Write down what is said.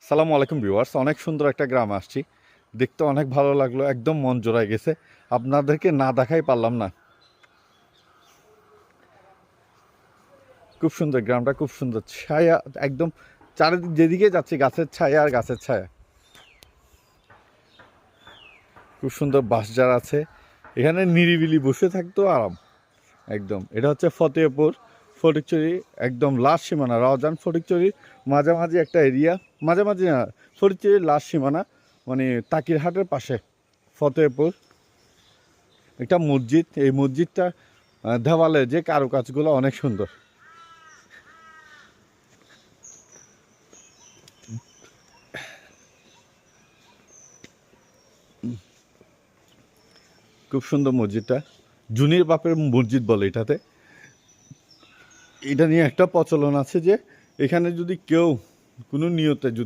সালামু আলাইকুম ভিউয়ার্স, অনেক সুন্দর একটা গ্রাম আসছি, দেখতে অনেক ভালো লাগলো, একদম মন জোড়ায় গেছে। আপনাদেরকে না দেখাই পারলাম না। খুব সুন্দর গ্রামটা, খুব সুন্দর ছায়া, একদম চারিদিক যেদিকে যাচ্ছি গাছের ছায়া আর গাছের ছায়া। খুব সুন্দর বাঁশঝাড় আছে, এখানে নিরিবিলি বসে থাকতো আরাম একদম। এটা হচ্ছে ফতেহপুর ফটিকছড়ি, একদম লাস্ট সীমানা, রাউজান ফটিকছড়ির মাঝামাঝি একটা এরিয়া, মাঝামাঝি না, ফটিকছড়ির লাস্ট সীমানা, মানে তাকিরহাটের পাশে ফতেহপুর। একটা মসজিদ, এই মসজিদটা দেওয়ালে যে কারুকাজগুলো অনেক সুন্দর। খুব সুন্দর মসজিদটা, জুনির বাপের মসজিদ বলে এটাতে। এটা নিয়ে একটা প্রচলন আছে যে এখানে যদি কেউ কোনো নিয়তে যদি